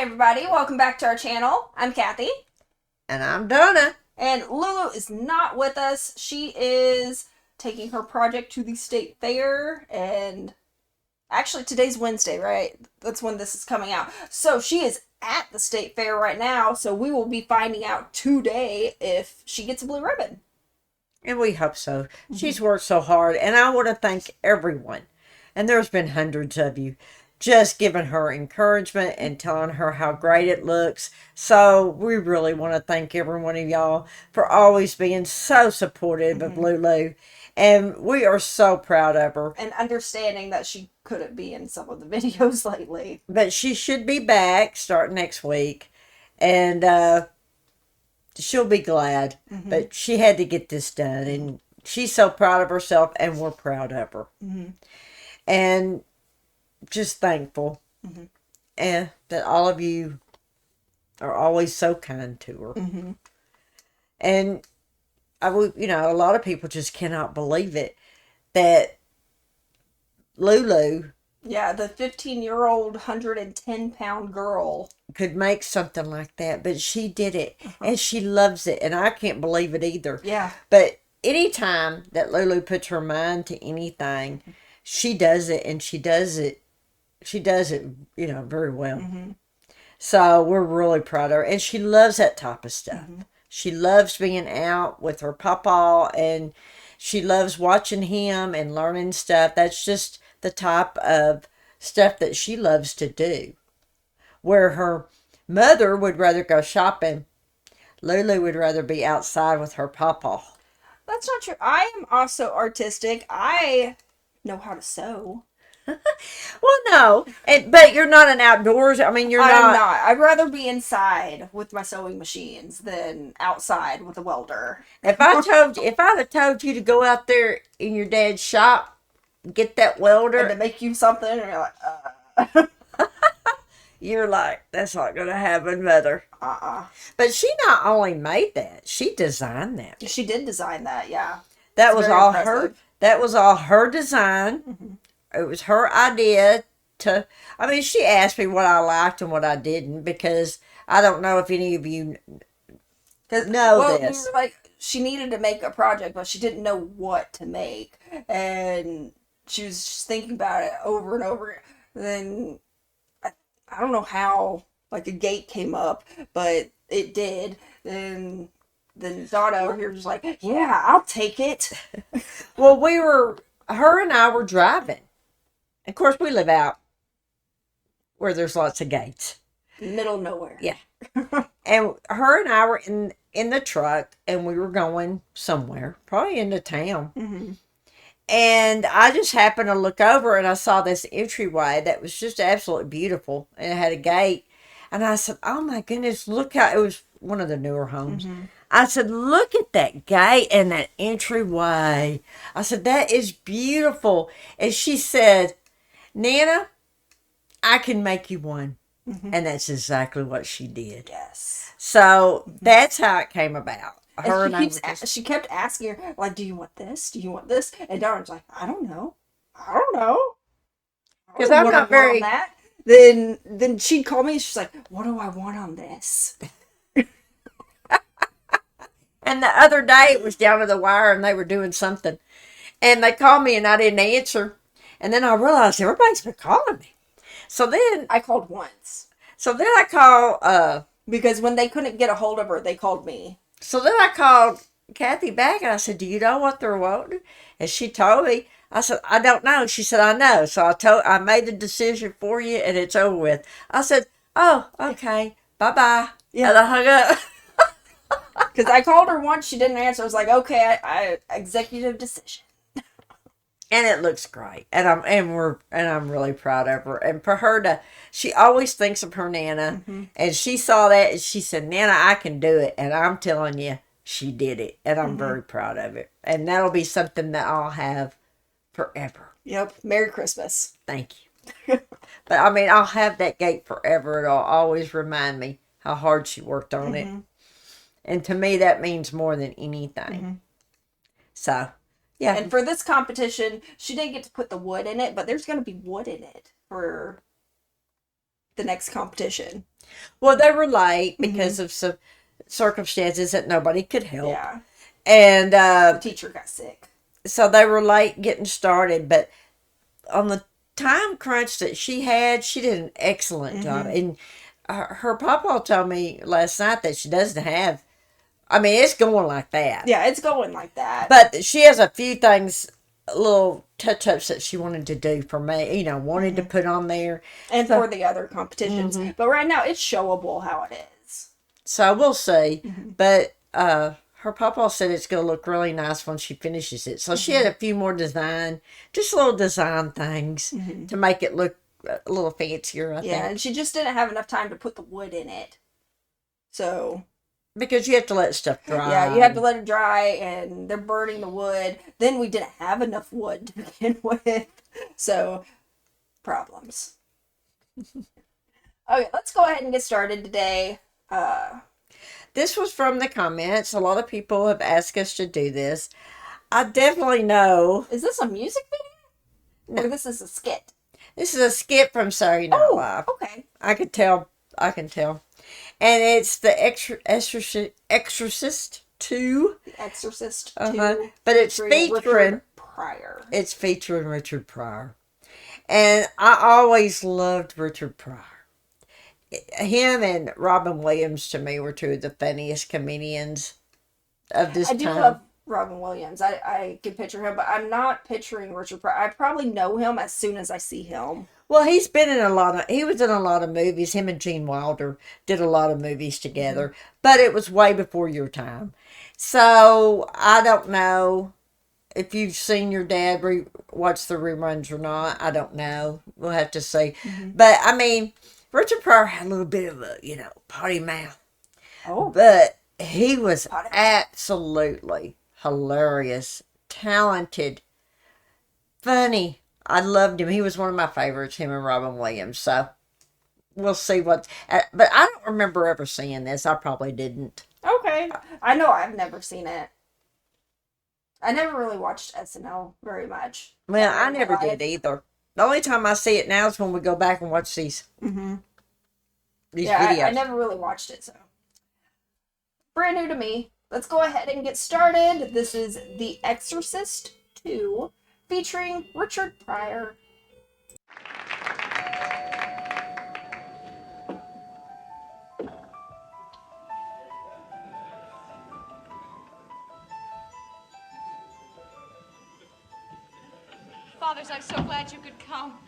Hi everybody, welcome back to our channel. I'm Kathy. And I'm Donna. And Lulu is not with us. She is taking her project to the state fair, and actually today's Wednesday, right? That's when this is coming out. So she is at the state fair right now, so we will be finding out today if she gets a blue ribbon. And we hope so. She's worked so hard. And I want to thank everyone. And there's been hundreds of you just giving her encouragement and telling her how great it looks. So we really want to thank every one of y'all for always being so supportive of Lulu. And we are so proud of her. And understanding that she couldn't be in some of the videos lately. But she should be back starting next week. And she'll be glad. But she had to get this done. And she's so proud of herself, and we're proud of her. And just thankful and that all of you are always so kind to her. And I would, a lot of people just cannot believe it that Lulu, Yeah, the 15-year-old, 110-pound girl could make something like that, but she did it and she loves it, and I can't believe it either. Yeah. But anytime that Lulu puts her mind to anything, she does it, and she does it, very well. So we're really proud of her, and she loves that type of stuff. She loves being out with her papa, and she loves watching him and learning stuff. That's just the type of stuff that she loves to do. Where her mother would rather go shopping, Lulu would rather be outside with her papa. That's not true. I am also artistic. I know how to sew. Well, no, but you're not an outdoors. I mean, you're I'm not. not. I'd rather be inside with my sewing machines than outside with a welder. If I'd have told you to go out there in your dad's shop, get that welder, And to make you something, and you're like, you're like, that's not going to happen, mother. But she not only made that, she designed that. She did design that, yeah. That It's was very all impressive. her. That was all her design. It was her idea to. I mean, she asked me what I liked and what I didn't, because I don't know if any of you know this. We were like, she needed to make a project, but she didn't know what to make, and she was just thinking about it over and over. Then I don't know how, like, a gate came up, but it did. Then Donna over here was like, yeah, I'll take it. Well, her and I were driving. Of course, we live out where there's lots of gates. Middle of nowhere. Yeah. And her and I were in the truck, and we were going somewhere, probably into town. And I just happened to look over, and I saw this entryway that was just absolutely beautiful, and it had a gate. And I said, oh my goodness, look how, it was one of the newer homes. I said, look at that gate and that entryway. I said, that is beautiful. And she said, Nana, I can make you one. And that's exactly what she did. Yes. So that's how it came about. She kept asking her, like, do you want this? Do you want this? And Donna's like, I don't know. I don't know. Because I'm not very. That. Then she'd call me and she's like, what do I want on this? And the other day it was down to the wire, and they were doing something. And they called me, and I didn't answer. And then I realized everybody's been calling me. So then I called once. So then I called. Because when they couldn't get a hold of her, they called me. So then I called Kathy back, and I said, do you know what they're wanting? And she told me. I said, I don't know. She said, I know. So I made the decision for you, and it's over with. I said, oh, okay. Bye-bye. Yeah. And I hung up. Because I called her once, she didn't answer. I was like, okay, I executive decision. And it looks great. And I'm really proud of her. And for her she always thinks of her Nana. And she saw that, and she said, Nana, I can do it. And I'm telling you, she did it. And I'm very proud of it. And that'll be something that I'll have forever. Yep. Merry Christmas. Thank you. But I mean, I'll have that gate forever. It'll always remind me how hard she worked on it. And to me, that means more than anything. So, yeah. And for this competition, she didn't get to put the wood in it, but there's going to be wood in it for the next competition. Well, they were late because of some circumstances that nobody could help. Yeah. And The teacher got sick. so they were late getting started, but on the time crunch that she had, she did an excellent job. And her papa told me last night that she doesn't have, I mean, it's going like that. Yeah, it's going like that. But she has a few things, little touch-ups that she wanted to do for me, you know, wanted to put on there. And for the other competitions. But right now, it's showable how it is. So we'll see. But her papa said it's going to look really nice when she finishes it. So she had a few more just little design things to make it look a little fancier, I think. Yeah, and she just didn't have enough time to put the wood in it. So... Because you have to let stuff dry. Yeah, you have to let it dry, and they're burning the wood. Then we didn't have enough wood to begin with. So, problems. Okay, let's go ahead and get started today. This was from the comments. A lot of people have asked us to do this. I definitely know. Is this a music video? No. Or this is a skit? This is a skit from Saturday Night Live. Okay. I can tell. And it's the Exorcist 2. The Exorcist 2. But it's featuring Richard Pryor. It's featuring Richard Pryor. And I always loved Richard Pryor. Him and Robin Williams, to me, were two of the funniest comedians of this time. I do love Robin Williams. I can picture him, but I'm not picturing Richard Pryor. I probably know him as soon as I see him. Well, he was in a lot of movies. Him and Gene Wilder did a lot of movies together, but it was way before your time. So I don't know if you've seen your dad watch the reruns or not. I don't know. We'll have to see. But I mean, Richard Pryor had a little bit of a, potty mouth. Oh. But he was absolutely hilarious, talented, funny. I loved him. He was one of my favorites, him and Robin Williams. So, we'll see what... but I don't remember ever seeing this. I probably didn't. Okay. I know I've never seen it. I never really watched SNL very much. Well, I never did either. The only time I see it now is when we go back and watch these videos. I never really watched it, so... Brand new to me. Let's go ahead and get started. This is The Exorcist 2. Featuring Richard Pryor. Fathers, I'm so glad you could come.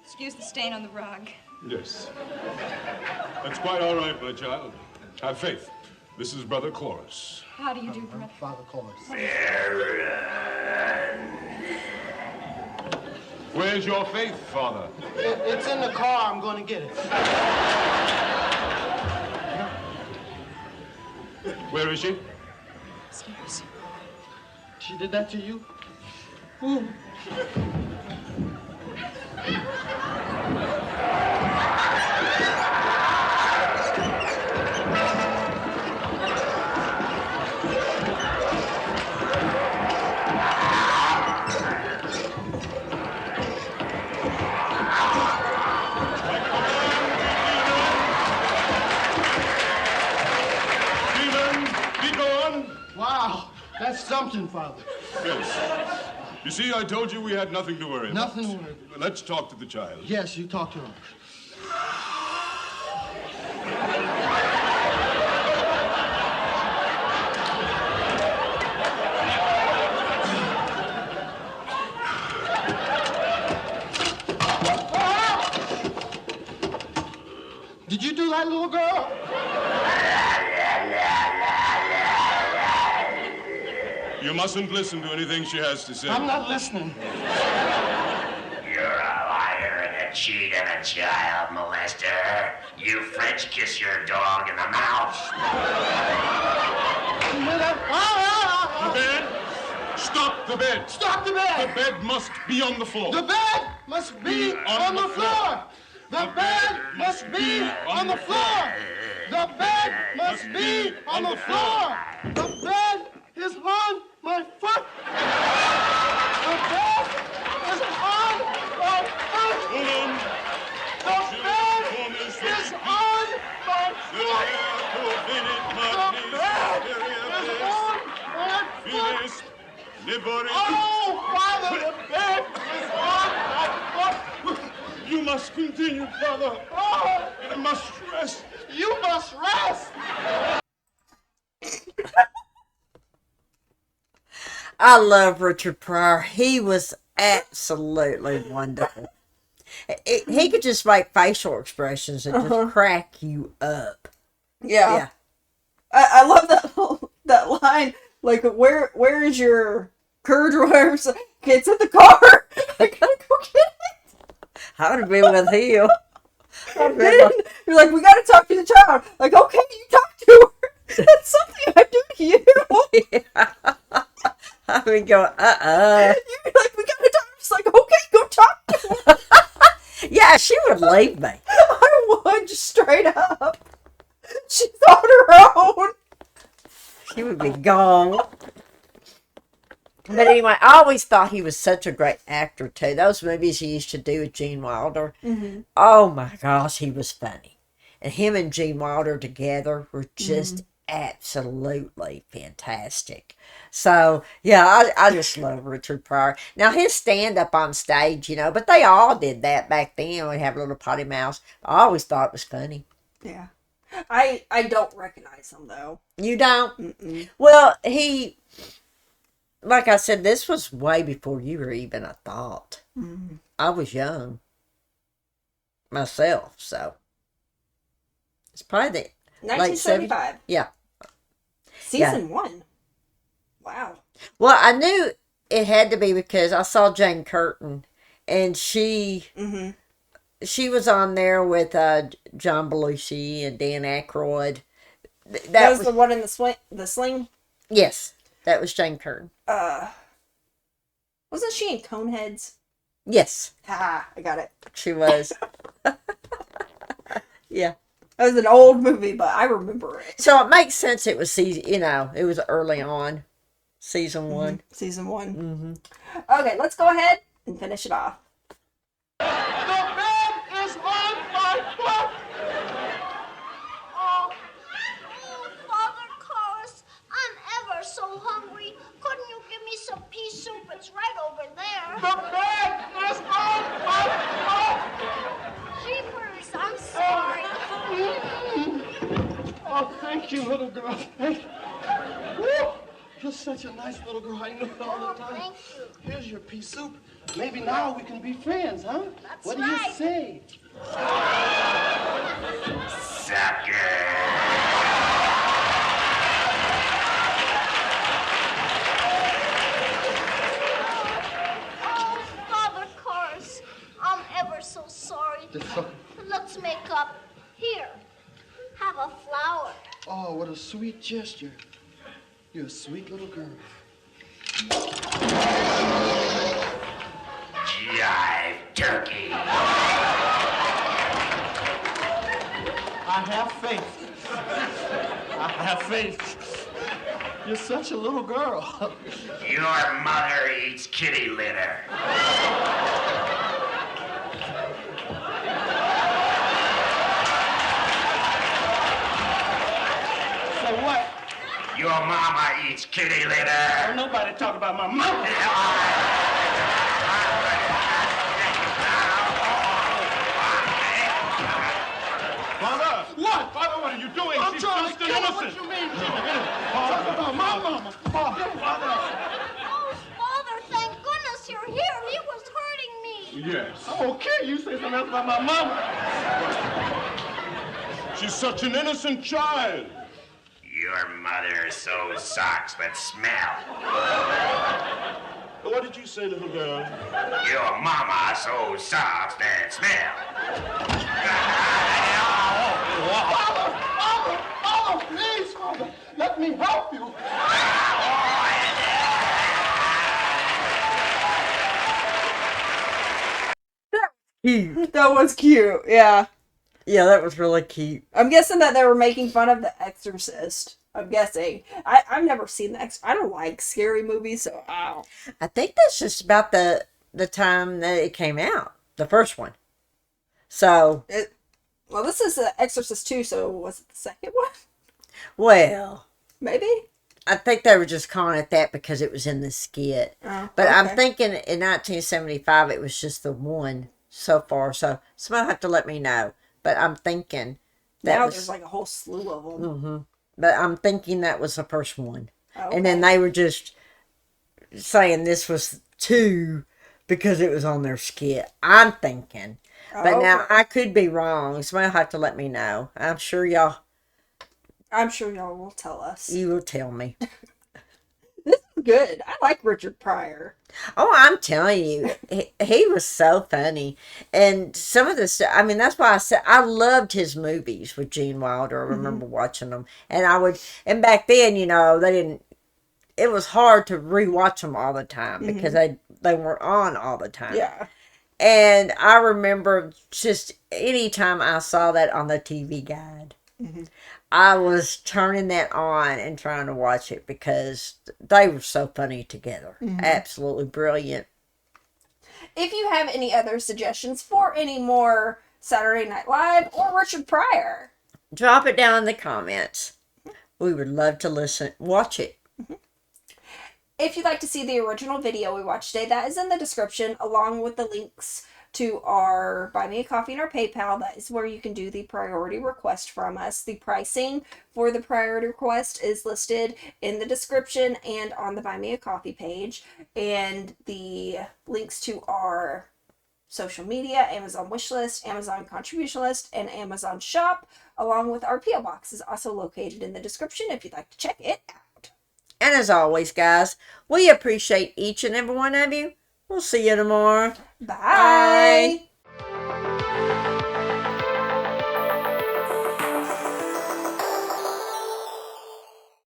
Excuse the stain on the rug. Yes. That's quite all right, my child. Have faith. This is Brother Chorus. How do you do, brother? Father Chorus. Where's your faith, Father? It's in the car. I'm going to get it. Where is she? Upstairs. She did that to you? That's something, Father. Yes. You see, I told you we had nothing to worry about. Nothing to worry about. Let's talk to the child. Yes, you talk to him. Did you do that, little girl? You mustn't listen to anything she has to say. I'm not listening. You're a liar and a cheat and a child molester. You French kiss your dog in the mouth. The bed! Stop the bed! Stop the bed! The bed must be on the floor. The bed must be on the floor. The bed must be on the floor. The bed must be on the floor. The bed is on my foot. The bed is on my foot. Hold on. The bed Oh, Father, the bed is on my foot. You must continue, Father. Oh, I must rest. you must rest. I love Richard Pryor. He was absolutely wonderful. He could just make facial expressions and just crack you up. Yeah. Yeah. I love that that line. Like, where is your courage or whatever? So, okay, it's in the car. I gotta go get it. I would have been with him. Then you're like, we gotta talk to the child. Like, okay, you talk to her. That's something I do to you. I would go, You're like, we gotta talk. I'm just like, okay, go talk to her. Yeah, she would leave me. I would, just straight up. She's on her own. She would be gone. But anyway, I always thought he was such a great actor, too. Those movies he used to do with Gene Wilder. Mm-hmm. Oh, my gosh, he was funny. And him and Gene Wilder together were just absolutely fantastic. So, yeah, I just love Richard Pryor. Now, his stand-up on stage, but they all did that back then. We'd have little potty mouths. I always thought it was funny. Yeah. I don't recognize him, though. You don't? Mm-mm. Well, like I said, this was way before you were even a thought. Mm-hmm. I was young myself, so it's probably the late 1975. Yeah. Season 1. Wow. Well, I knew it had to be because I saw Jane Curtin, and she was on there with John Belushi and Dan Aykroyd. That was the one in the sling? Yes, that was Jane Curtin. Wasn't she in Coneheads? Yes, Ha, I got it. she was. Yeah. That was an old movie, but I remember it. So it makes sense it was it was early on, season 1. Season 1. Mm-hmm. Okay, let's go ahead and finish it off. The bed is on my foot. Oh, Father Chorus, I'm ever so hungry. Couldn't you give me some pea soup? It's right over there. The bed is on my foot. Jeepers, I'm sorry. Oh, thank you, little girl. Thank you. Woo! You're such a nice little girl. I knew it all the time. Thank you. Here's your pea soup. Maybe now we can be friends, huh? That's what do right. you say? Oh, Father Chorus, I'm ever so sorry. Let's make up. Here, have a flower. Oh, what a sweet gesture. You're a sweet little girl. Jive turkey. I have faith. I have faith. You're such a little girl. Your mother eats kitty litter. So what? Your mama eats kitty litter. Don't nobody talk about my mama. Father! What? Father, what are you doing? I'm She's trying just to an kill her. innocent. What you mean? Talk about my mama. Father. Oh, Father, thank goodness you're here. He was hurting me. Yes. Okay, you say something else about my mama. She's such an innocent child. Your mother sews socks that smell. What did you say, little girl? Your mama sews socks that smell. Father, please, Father, let me help you. Cute. That was cute, yeah. Yeah, that was really cute. I'm guessing that they were making fun of The Exorcist. I'm guessing. I've never seen The Exorcist. I don't like scary movies, so I think that's just about the time that it came out, the first one. So, well, this is The Exorcist 2, so was it the second one? well, Maybe? I think they were just calling it that because it was in the skit. Oh, But okay. I'm thinking in 1975 it was just the one so far. So somebody have to let me know. But I'm thinking that Now was. there's like a whole slew of them. But I'm thinking that was the first one. Okay. And then they were just saying this was 2 because it was on their skit. I'm thinking. But now Okay. I could be wrong. Somebody have to let me know. I'm sure y'all will tell us. you will tell me. Good. I like Richard Pryor. Oh, I'm telling you, he was so funny. And some of the stuff, I mean, that's why I said I loved his movies with Gene Wilder. I remember watching them. And back then, they didn't, it was hard to rewatch them all the time because they weren't on all the time. Yeah. And I remember just anytime I saw that on the TV guide, I was turning that on and trying to watch it because they were so funny together. Absolutely brilliant. If you have any other suggestions for any more Saturday Night Live or Richard Pryor, Drop it down in the comments. We would love to watch it. if you'd like to see the original video we watched today, that is in the description, along with the links to our Buy Me a Coffee and our PayPal. That is where you can do the priority request from us. The pricing for the priority request is listed in the description and on the Buy Me a Coffee page. And the links to our social media, Amazon wishlist, Amazon contribution list, and Amazon shop, along with our P.O. box, is also located in the description if you'd like to check it out. And as always, guys, we appreciate each and every one of you. We'll see you tomorrow. Bye.